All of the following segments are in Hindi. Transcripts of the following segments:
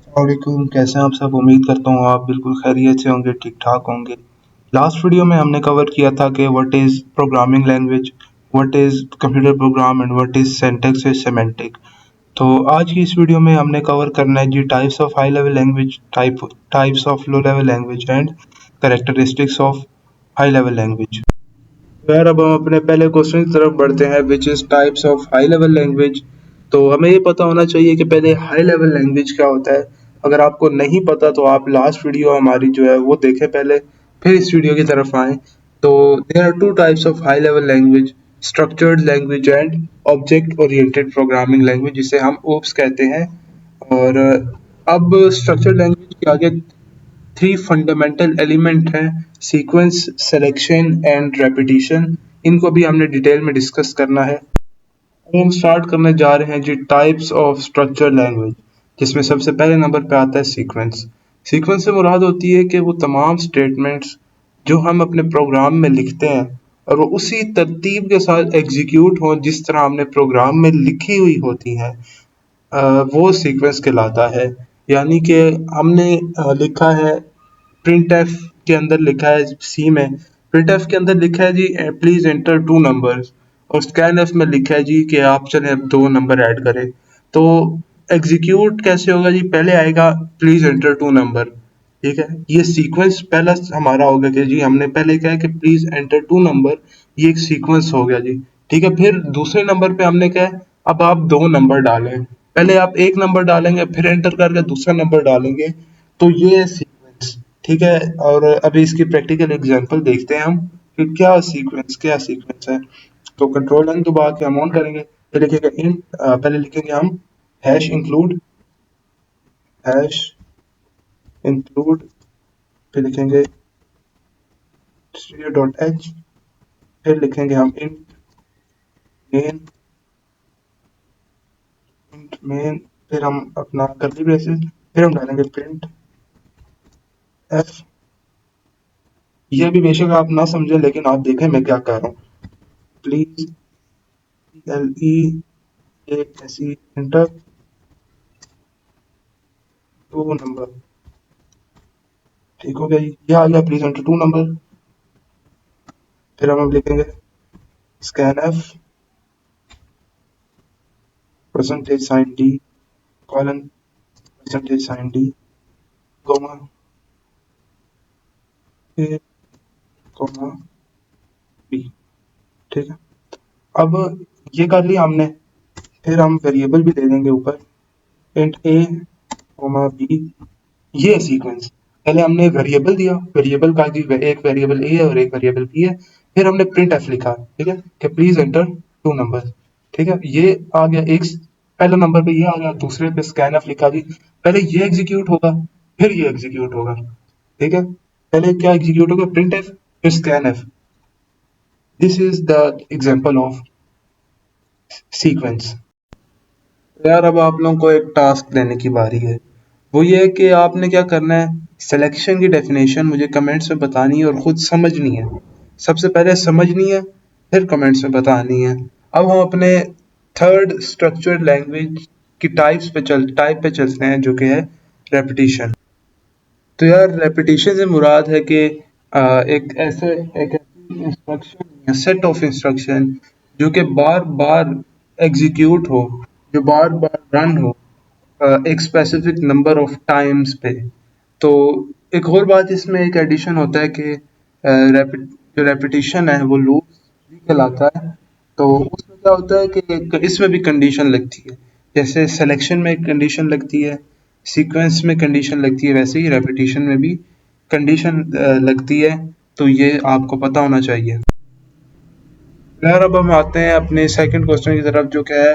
वालेकुम, कैसे हैं आप सब? उम्मीद करता हूँ आप बिल्कुल खैरियत से होंगे, ठीक-ठाक होंगे। लास्ट वीडियो में हमने कवर किया था कि what is programming language, what is computer program and what is syntax and semantic. तो आज की इस वीडियो में हमने कवर करना है जी types of high level language, types of low level language and characteristics of high level language. तो यार अब हम अपने पहले क्वेश्चन की तरफ बढ़ते हैं which is types of high level language. तो हमें ये पता होना चाहिए कि पहले हाई लेवल लैंग्वेज क्या होता है। अगर आपको नहीं पता तो आप लास्ट वीडियो हमारी जो है वो देखें पहले, फिर इस वीडियो की तरफ आएँ। तो there are two types of high level language, structured language and object oriented programming language, जिसे हम ओप्स कहते हैं। और अब स्ट्रक्चर्ड लैंग्वेज के आगे थ्री फंडामेंटल एलिमेंट हैं, सीक्वेंस, सिलेक्शन एंड रेपिटिशन। इनको भी हमने डिटेल में डिस्कस करना है। हम स्टार्ट करने जा रहे हैं जी टाइप्स ऑफ स्ट्रक्चर लैंग्वेज, जिसमें सबसे पहले नंबर पे आता है सीक्वेंस। सीक्वेंस से मुराद होती है कि वो तमाम स्टेटमेंट्स जो हम अपने प्रोग्राम में लिखते हैं और वो उसी तरतीब के साथ एग्जीक्यूट हों जिस तरह हमने प्रोग्राम में लिखी हुई होती हैं, वो सीक्वेंस कहलाता है। यानी कि हमने लिखा है प्रिंट एफ के अंदर लिखा है सी में, प्रिंट एफ के अंदर लिखा है जी प्लीज एंटर टू नंबर्स, और स्कैन एफ में लिखा है जी कि आप चले अब दो नंबर ऐड करें। तो एग्जीक्यूट कैसे होगा जी? पहले आएगा प्लीज एंटर टू नंबर, ठीक है। ये सीक्वेंस पहला हमारा होगा कि जी हमने पहले क्या है कि प्लीज एंटर टू नंबर, ये एक सीक्वेंस हो गया जी, ठीक है। फिर दूसरे नंबर पे हमने क्या है, अब आप दो नंबर डालें, पहले आप एक नंबर डालेंगे फिर एंटर करके दूसरा नंबर डालेंगे, तो ये सीक्वेंस, ठीक है। और अभी इसकी प्रैक्टिकल एग्जांपल देखते हैं हम कि क्या सीक्वेंस है। तो कंट्रोल एन दबा के हम ऑन करेंगे, फिर लिखेंगे इंट, पहले लिखेंगे हम हैश इंक्लूड, फिर लिखेंगे stdio.h, फिर लिखेंगे हम इंट मेन, फिर हम अपना कर्ली ब्रेसेस, फिर हम डालेंगे प्रिंट एफ। ये भी बेशक आप ना समझे लेकिन आप देखें मैं क्या कर रहा हूँ। Please LE enter two number, ठीक हो गया, ये आ गया प्लीज एंटर टू नंबर। फिर हम लिखेंगे scan f percentage sign d colon percentage sign d comma a comma b, ठीक है। अब ये कर लिया हमने, फिर हम वेरिएबल भी दे देंगे ऊपर, इंट ए कोमा बी। ये है सीक्वेंस। पहले हमने वेरिएबल दिया, वेरिएबल का एक वेरिएबल ए है और एक वेरिएबल बी है, फिर हमने प्रिंट एफ लिखा, ठीक है, कि प्लीज एंटर टू नंबर, ठीक है। ये आ गया एक, पहले नंबर पे ये आ गया, दूसरे पे स्कैन एफ लिखा जी, पहले ये एग्जीक्यूट होगा फिर ये एग्जीक्यूट होगा, ठीक है। पहले क्या एग्जीक्यूट होगा? प्रिंट एफ फिर scan F. This is the example of sequence. यार अब आप लोगों को एक टास्क देने की बारी है। वो ये है कि आपने क्या करना है, सिलेक्शन की डेफिनेशन मुझे कमेंट्स में बतानी है और खुद समझनी है। सबसे पहले समझनी है, फिर कमेंट्स में बतानी है। अब हम अपने थर्ड स्ट्रक्चर्ड लैंग्वेज की टाइप पे चलते हैं, जो कि है रेपिटिशन। तो यार रेपिटिशन से मुराद है कि एक ऐसे एक इंस्ट्रक्शन या सेट ऑफ इंस्ट्रक्शन जो कि बार बार एग्जीक्यूट हो, जो बार बार रन हो एक स्पेसिफिक नंबर ऑफ टाइम्स पे। तो एक और बात इसमें एक एडिशन होता है कि जो रेपिटिशन है वो लूप भी कहलाता है। तो उसमें क्या होता है कि इसमें भी कंडीशन लगती है, जैसे सिलेक्शन में कंडीशन लगती है, सीक्वेंस में कंडीशन लगती है, वैसे ही रेपिटिशन में भी कंडीशन लगती है। तो ये आपको पता होना चाहिए। यार अब हम आते हैं अपने सेकंड क्वेश्चन की तरफ, जो क्या है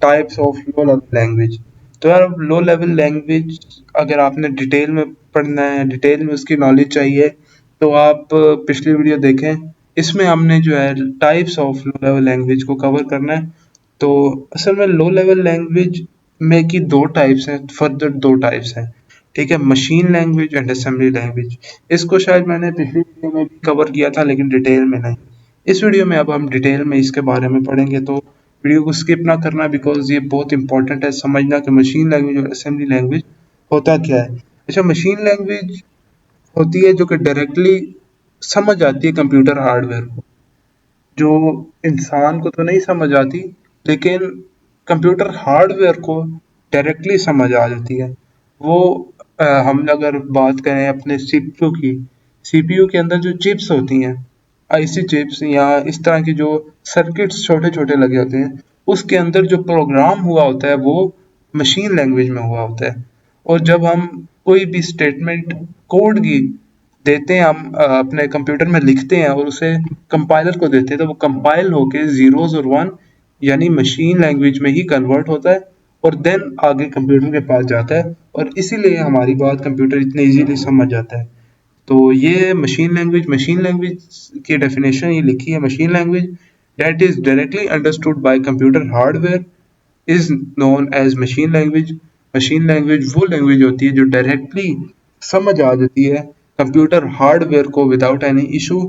types of low level language. तो यार लो लेवल लैंग्वेज अगर आपने डिटेल में पढ़ना है, डिटेल में उसकी नॉलेज चाहिए, तो आप पिछली वीडियो देखें। इसमें हमने जो है types of low level language को कवर करना है। तो असल में लो लेवल लैंग्वेज में की दो टाइप्स हैं, फर्दर दो टाइप्स हैं, ठीक है, machine language and assembly language. इसको शायद मैंने पिछली वीडियो में भी कवर किया था लेकिन डिटेल में नहीं। इस वीडियो में अब हम डिटेल में इसके बारे में पढ़ेंगे, तो वीडियो को स्किप ना करना बिकॉज ये बहुत इंपॉर्टेंट है समझना कि मशीन लैंग्वेज और असेंबली लैंग्वेज होता क्या है? अच्छा, मशीन लैंग्वेज होती है जो कि डायरेक्टली समझ आती है कंप्यूटर हार्डवेयर को, जो इंसान को तो नहीं समझ आती, लेकिन कंप्यूटर हार्डवेयर को डायरेक्टली समझ आ जाती है। वो हम अगर बात करें अपने सीपीयू की, सीपीयू के अंदर जो चिप्स होती हैं, आईसी चिप्स या इस तरह की जो सर्किट्स छोटे छोटे लगे होते हैं, उसके अंदर जो प्रोग्राम हुआ होता है वो मशीन लैंग्वेज में हुआ होता है। और जब हम कोई भी स्टेटमेंट कोड की देते हैं, हम अपने कंप्यूटर में लिखते हैं और उसे कंपाइलर को देते हैं, तो वो कंपाइल होके जीरोस और वन यानी मशीन लैंग्वेज में ही कन्वर्ट होता है और देन आगे कंप्यूटर के पास जाता है, और इसीलिए हमारी बात कंप्यूटर इतने इजीली समझ जाता है। तो ये मशीन लैंग्वेज की डेफिनेशन ये लिखी है, machine language that is directly understood by computer hardware is known as machine language. Machine language वो लैंग्वेज होती है जो डायरेक्टली समझ आ जाती है कंप्यूटर हार्डवेयर को without any issue,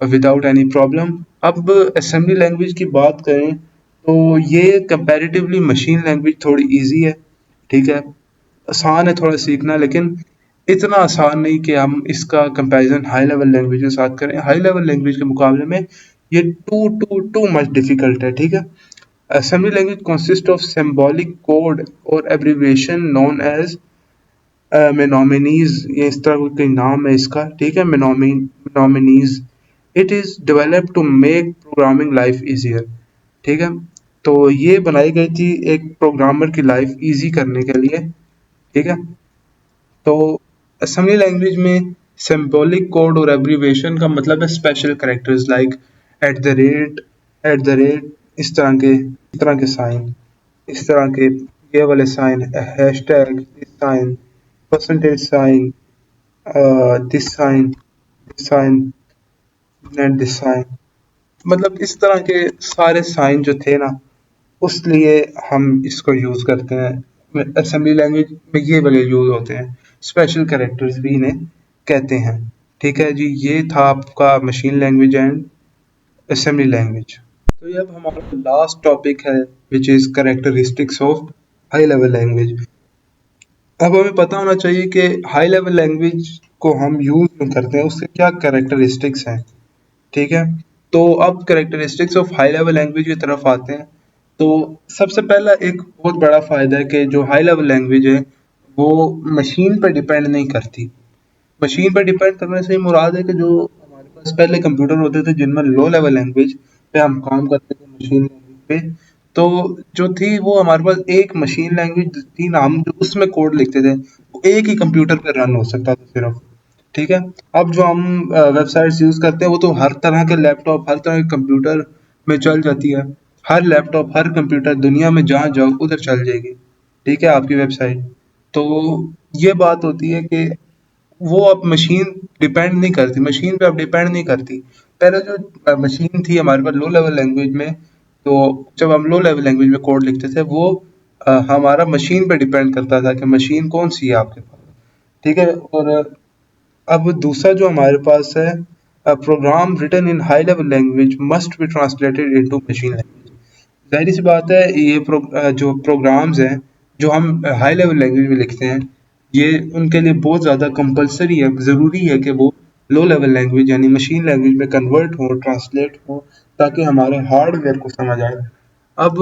without any problem. अब असेंबली लैंग्वेज की बात करें तो ये कंपैरेटिवली मशीन लैंग्वेज थोड़ी इजी है, ठीक है, आसान है थोड़ा सीखना, लेकिन इतना आसान नहीं कि हम इसका कंपैरिजन हाई लेवल लैंग्वेज के साथ करें। हाई लेवल लैंग्वेज के मुकाबले में ये टू मच डिफिकल्ट है, ठीक है। Assembly language consists of symbolic code or abbreviation known as menominee। ये इस तरह कोई नाम है इसका, ठीक है, menominee। It is developed to make programming life easier, ठीक है। तो ये बनाई गई थी एक प्रोग्रामर की लाइफ इजी करने के लिए, ठीक है। तो असेंबली लैंग्वेज में सिंबॉलिक कोड और एब्रीविएशन का मतलब है special characters like at the rate, इस तरह के साइन, इस तरह के ये वाले sign, hashtag, this sign, percentage sign, this sign, net this sign, मतलब इस तरह के सारे साइन जो थे ना, उस लिए हम इसको यूज करते हैं। असेंबली लैंग्वेज में ये वाले यूज होते हैं, स्पेशल कैरेक्टर्स भी इन्हें कहते हैं, ठीक है जी। ये था आपका machine language and assembly language. तो ये अब हमारा लास्ट टॉपिक है which is characteristics of high level language. अब हमें पता होना चाहिए कि हाई लेवल लैंग्वेज को हम यूज क्यों करते हैं, उसके क्या कैरेक्टरिस्टिक्स हैं, ठीक है। तो अब characteristics of high level language की तरफ आते हैं। तो सबसे पहला एक बहुत बड़ा फायदा है कि जो हाई लेवल लैंग्वेज है वो मशीन पर डिपेंड नहीं करती। मशीन पर डिपेंड करने से ही मुराद है कि जो हमारे पास पहले कंप्यूटर होते थे जिनमें लो लेवल लैंग्वेज पे हम काम करते थे, मशीन लैंग्वेज पे, तो जो थी वो हमारे पास एक मशीन लैंग्वेज थी ना, हम जो उसमें कोड लिखते थे वो एक ही कंप्यूटर पे रन हो सकता था सिर्फ, ठीक है। अब जो हम वेबसाइट्स यूज करते हैं वो तो हर तरह के लैपटॉप, हर तरह के कंप्यूटर में चल जाती है। हर लैपटॉप, हर कंप्यूटर दुनिया में जहाँ जाओ उधर चल जाएगी, ठीक है, आपकी वेबसाइट। तो ये बात होती है कि वो अब मशीन डिपेंड नहीं करती, मशीन पे अब डिपेंड नहीं करती। पहले जो मशीन थी हमारे पास लो लेवल लैंग्वेज में, तो जब हम लो लेवल लैंग्वेज में कोड लिखते थे वो हमारा मशीन पे डिपेंड करता था कि मशीन कौन सी है आपके पास, ठीक है। और अब दूसरा जो हमारे पास है, program written in high level language must be translated into machine language. जाहिर सी बात है ये जो प्रोग्राम्स हैं जो हम हाई लेवल लैंग्वेज में लिखते हैं, ये उनके लिए बहुत ज़्यादा कंपलसरी है, ज़रूरी है कि वो लो लेवल लैंग्वेज यानी मशीन लैंग्वेज में कन्वर्ट हो, ट्रांसलेट हो, ताकि हमारे हार्डवेयर को समझ आए। अब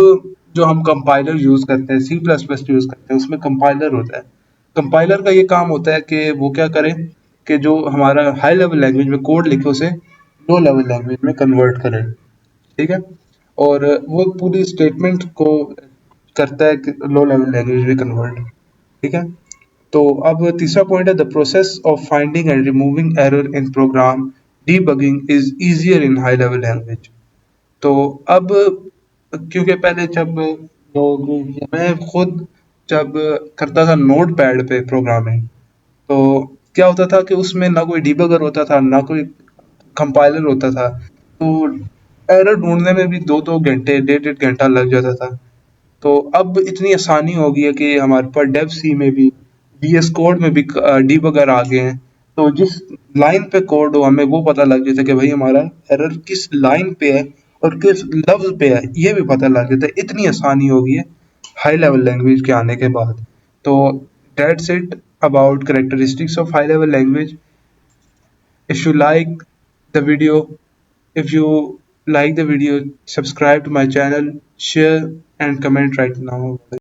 जो हम कंपाइलर यूज़ करते हैं, सी प्लस प्लस यूज़ करते हैं, उसमें कंपाइलर होता है। कंपाइलर का ये काम होता है कि वो क्या करे कि जो हमारा हाई लेवल लैंग्वेज में कोड लिखे उसे लो लेवल लैंग्वेज में कन्वर्ट करे, ठीक है। और वो पूरी स्टेटमेंट को करता है कि लो लेवल लैंग्वेज में कन्वर्ट, ठीक है। तो अब तीसरा पॉइंट है the process of finding and removing error in program debugging is easier in high level language. तो अब क्योंकि पहले जब लोग, मैं खुद जब करता था नोट पैड पे प्रोग्रामिंग, तो क्या होता था कि उसमें ना कोई डिबगर होता था ना कोई कंपाइलर होता था, तो एरर ढूंढने में भी 2-2 घंटे, 1.5 घंटा लग जाता था। तो अब इतनी आसानी हो गई है कि हमारे पास डेव सी में भी, वीएस कोड में भी डीबगर आ गए हैं। तो जिस लाइन पे कोड हो हमें वो पता लग जाता है कि भाई हमारा एरर किस लाइन पे है और किस लफ्ज पे है, ये भी पता लग जाता है। इतनी आसानी हो गई है हाई लेवल लैंग्वेज के आने के बाद। तो That's it about characteristics of high level language. If you like the video, if you like the video, subscribe to my channel, share and comment right now.